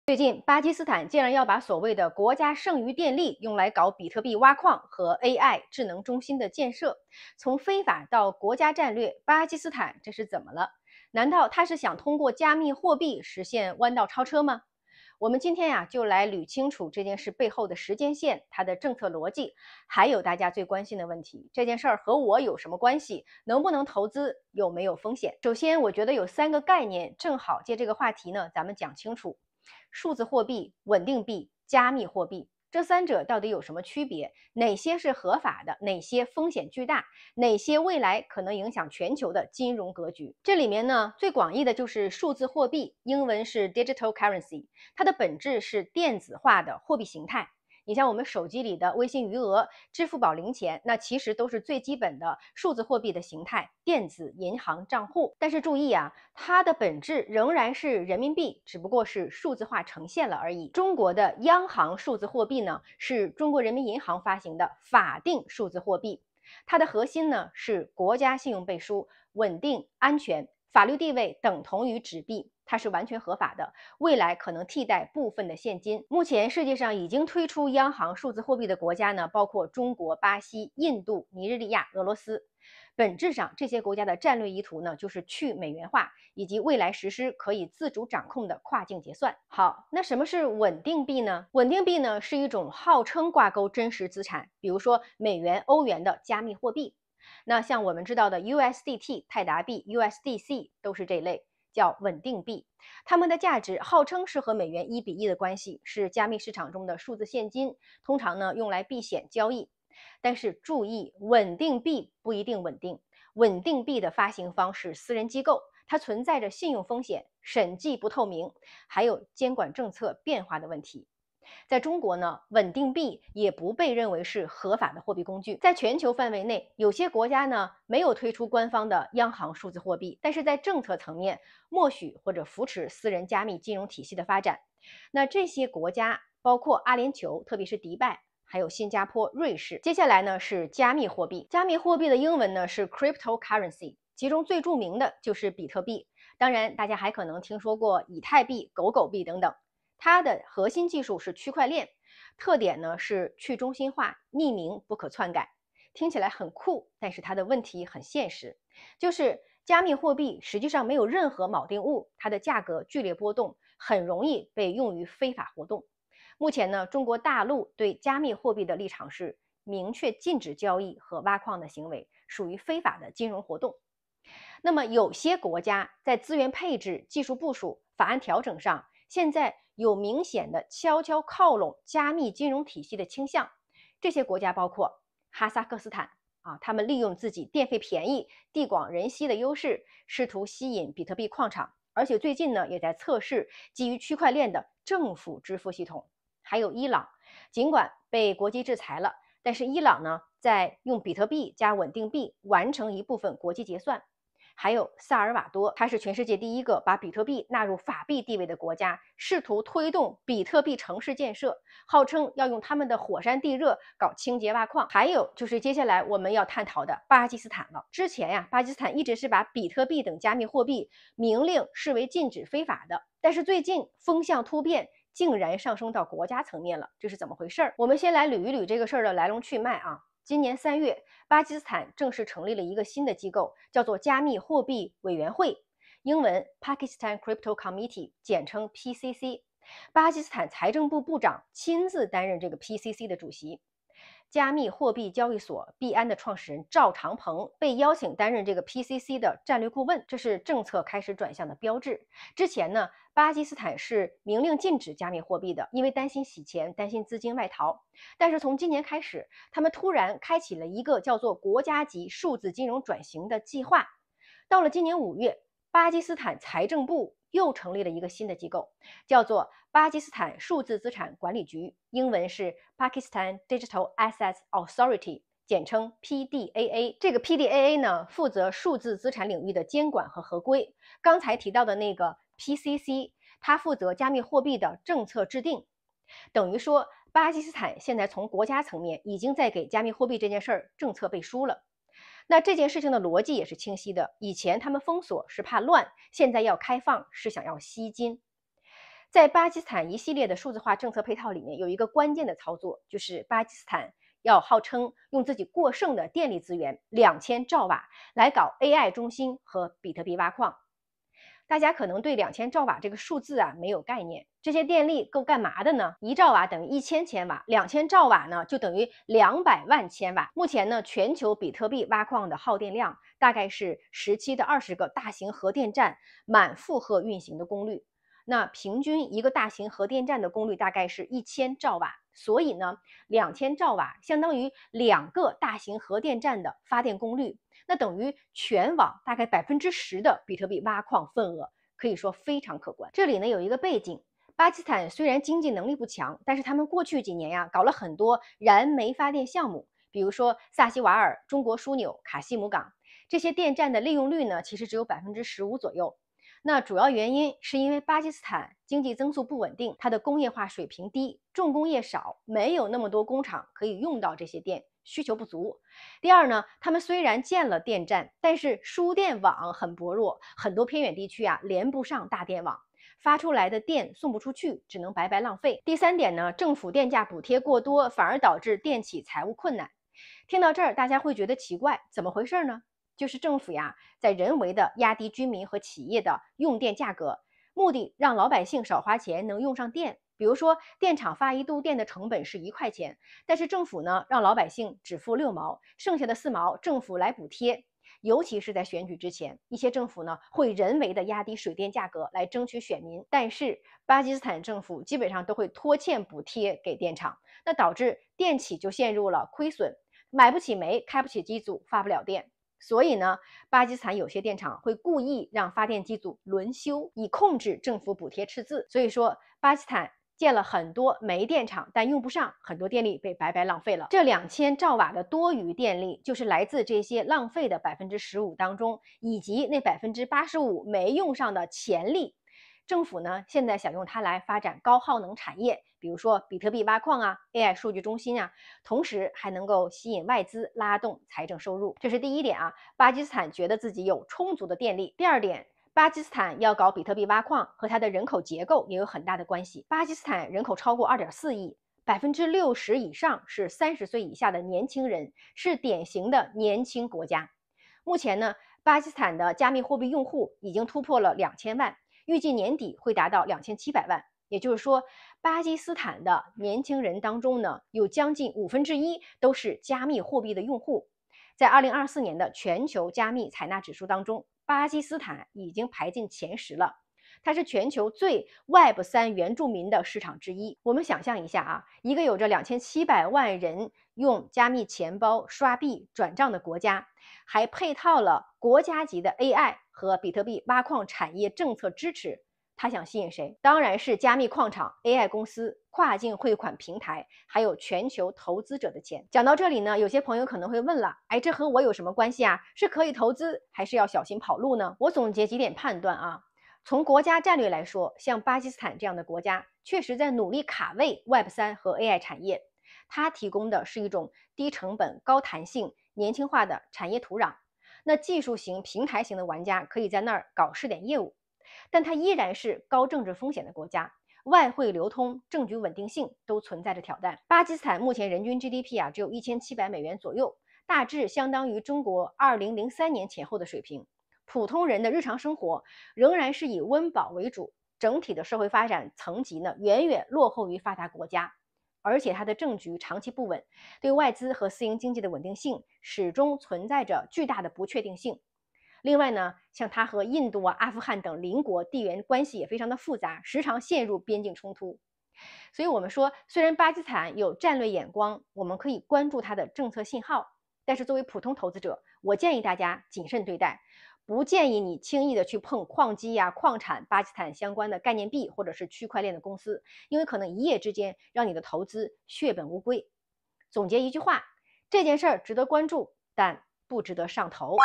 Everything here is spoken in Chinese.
最近，巴基斯坦竟然要把所谓的国家剩余电力用来搞比特币挖矿和 AI 智能中心的建设，从非法到国家战略，巴基斯坦这是怎么了？难道他是想通过加密货币实现弯道超车吗？我们今天呀，就来捋清楚这件事背后的时间线、它的政策逻辑，还有大家最关心的问题：这件事儿和我有什么关系？能不能投资？有没有风险？首先，我觉得有3个概念，正好借这个话题呢，咱们讲清楚。数字货币、稳定币、加密货币，这3者到底有什么区别？哪些是合法的？哪些风险巨大？哪些未来可能影响全球的金融格局？这里面呢，最广义的就是数字货币，英文是 digital currency，它的本质是电子化的货币形态。你像我们手机里的微信余额、支付宝零钱，那其实都是最基本的数字货币的形态，电子银行账户。但是注意啊，它的本质仍然是人民币，只不过是数字化呈现了而已。中国的央行数字货币呢，是中国人民银行发行的法定数字货币，它的核心呢是国家信用背书，稳定、安全，法律地位等同于纸币。它是完全合法的，未来可能替代部分的现金。目前世界上已经推出央行数字货币的国家呢，包括中国、巴西、印度、尼日利亚、俄罗斯。本质上，这些国家的战略意图呢，就是去美元化，以及未来实施可以自主掌控的跨境结算。好，那什么是稳定币呢？稳定币呢，是一种号称挂钩真实资产，比如说美元、欧元的加密货币。那像我们知道的 USDT、泰达币、USDC 都是这类。叫稳定币，它们的价值号称是和美元1:1的关系，是加密市场中的数字现金，通常呢用来避险交易。但是注意，稳定币不一定稳定，稳定币的发行方是私人机构，它存在着信用风险、审计不透明，还有监管政策变化的问题。在中国呢，稳定币也不被认为是合法的货币工具。在全球范围内，有些国家呢没有推出官方的央行数字货币，但是在政策层面默许或者扶持私人加密金融体系的发展。那这些国家包括阿联酋，特别是迪拜，还有新加坡、瑞士。接下来呢是加密货币，加密货币的英文呢是 cryptocurrency，其中最著名的就是比特币。当然，大家还可能听说过以太币、狗狗币等等。它的核心技术是区块链，特点呢是去中心化、匿名、不可篡改。听起来很酷，但是它的问题很现实，就是加密货币实际上没有任何锚定物，它的价格剧烈波动，很容易被用于非法活动。目前呢，中国大陆对加密货币的立场是明确禁止交易和挖矿的行为，属于非法的金融活动。那么有些国家在资源配置、技术部署、法案调整上，现在有明显的悄悄靠拢加密金融体系的倾向。这些国家包括哈萨克斯坦他们利用自己电费便宜、地广人稀的优势，试图吸引比特币矿场，而且最近呢也在测试基于区块链的政府支付系统。还有伊朗，尽管被国际制裁了，但是伊朗呢在用比特币加稳定币完成一部分国际结算。还有萨尔瓦多，它是全世界第一个把比特币纳入法币地位的国家，试图推动比特币城市建设，号称要用他们的火山地热搞清洁挖矿。还有就是接下来我们要探讨的巴基斯坦了。之前呀，巴基斯坦一直是把比特币等加密货币明令视为禁止非法的，但是最近风向突变，竟然上升到国家层面了，这是怎么回事？我们先来捋一捋这个事儿的来龙去脉啊。今年3月，巴基斯坦正式成立了一个新的机构，叫做加密货币委员会，英文 Pakistan Crypto Committee， 简称 PCC。巴基斯坦财政部部长亲自担任这个 PCC 的主席。加密货币交易所币安的创始人赵长鹏被邀请担任这个 PCC 的战略顾问，这是政策开始转向的标志。之前呢，巴基斯坦是明令禁止加密货币的，因为担心洗钱，担心资金外逃。但是从今年开始，他们突然开启了一个叫做国家级数字金融转型的计划。到了今年5月，巴基斯坦财政部又成立了一个新的机构，叫做巴基斯坦数字资产管理局，英文是 Pakistan Digital Assets Authority， 简称 PDAA。这个 PDAA 呢，负责数字资产领域的监管和合规。刚才提到的那个 PCC， 它负责加密货币的政策制定。等于说，巴基斯坦现在从国家层面已经在给加密货币这件事儿政策背书了。那这件事情的逻辑也是清晰的，以前他们封锁是怕乱，现在要开放是想要吸金。在巴基斯坦一系列的数字化政策配套里面，有一个关键的操作，就是巴基斯坦要号称用自己过剩的电力资源2000兆瓦来搞 AI 中心和比特币挖矿。大家可能对2000兆瓦这个数字没有概念，这些电力够干嘛的呢？1兆瓦等于1000千瓦，2000兆瓦呢就等于200万千瓦。目前呢，全球比特币挖矿的耗电量大概是17到20个大型核电站满负荷运行的功率。那平均一个大型核电站的功率大概是1000兆瓦，所以呢，2000兆瓦相当于2个大型核电站的发电功率，那等于全网大概10%的比特币挖矿份额，可以说非常可观。这里呢有一个背景，巴基斯坦虽然经济能力不强，但是他们过去几年搞了很多燃煤发电项目，比如说萨希瓦尔、中国枢纽、卡西姆港，这些电站的利用率呢其实只有15%左右。那主要原因是因为巴基斯坦经济增速不稳定，它的工业化水平低，重工业少，没有那么多工厂可以用到这些电，需求不足。第二呢，他们虽然建了电站，但是输电网很薄弱，很多偏远地区连不上大电网，发出来的电送不出去，只能白白浪费。第三点呢，政府电价补贴过多，反而导致电企财务困难。听到这儿，大家会觉得奇怪，怎么回事呢？就是政府在人为的压低居民和企业的用电价格，目的让老百姓少花钱能用上电。比如说电厂发1度电的成本是1块钱，但是政府呢让老百姓只付6毛，剩下的4毛政府来补贴。尤其是在选举之前，一些政府呢会人为的压低水电价格来争取选民，但是巴基斯坦政府基本上都会拖欠补贴给电厂，那导致电企就陷入了亏损，买不起煤，开不起机组，发不了电。所以呢，巴基斯坦有些电厂会故意让发电机组轮休，以控制政府补贴赤字。所以说，巴基斯坦建了很多煤电厂，但用不上，很多电力被白白浪费了。这2000兆瓦的多余电力，就是来自这些浪费的15%当中，以及那85%没用上的潜力。政府呢，现在想用它来发展高耗能产业，比如说比特币挖矿AI 数据中心同时还能够吸引外资，拉动财政收入。这是第一点巴基斯坦觉得自己有充足的电力。第二点，巴基斯坦要搞比特币挖矿和它的人口结构也有很大的关系。巴基斯坦人口超过2.4亿，60%以上是30岁以下的年轻人，是典型的年轻国家。目前呢，巴基斯坦的加密货币用户已经突破了2000万。预计年底会达到2700万，也就是说，巴基斯坦的年轻人当中呢，有将近1/5都是加密货币的用户。在2024年的全球加密采纳指数当中，巴基斯坦已经排进前10了。它是全球最 Web3 原住民的市场之一。我们想象一下一个有着2700万人用加密钱包刷币转账的国家，还配套了国家级的 AI 和比特币挖矿产业政策支持，它想吸引谁？当然是加密矿场、AI 公司、跨境汇款平台，还有全球投资者的钱。讲到这里呢，有些朋友可能会问了，这和我有什么关系是可以投资，还是要小心跑路呢？我总结几点判断从国家战略来说，像巴基斯坦这样的国家，确实在努力卡位 Web3 和 AI 产业。它提供的是一种低成本、高弹性、年轻化的产业土壤。那技术型、平台型的玩家可以在那儿搞试点业务，但它依然是高政治风险的国家，外汇流通、政局稳定性都存在着挑战。巴基斯坦目前人均 GDP 只有1700美元左右，大致相当于中国2003年前后的水平。普通人的日常生活仍然是以温饱为主，整体的社会发展层级呢远远落后于发达国家，而且它的政局长期不稳，对外资和私营经济的稳定性始终存在着巨大的不确定性。另外呢，像它和印度阿富汗等邻国地缘关系也非常的复杂，时常陷入边境冲突。所以我们说，虽然巴基斯坦有战略眼光，我们可以关注它的政策信号，但是作为普通投资者，我建议大家谨慎对待。不建议你轻易的去碰矿机矿产、巴基斯坦相关的概念币或者是区块链的公司，因为可能一夜之间让你的投资血本无归。总结一句话，这件事儿值得关注，但不值得上头。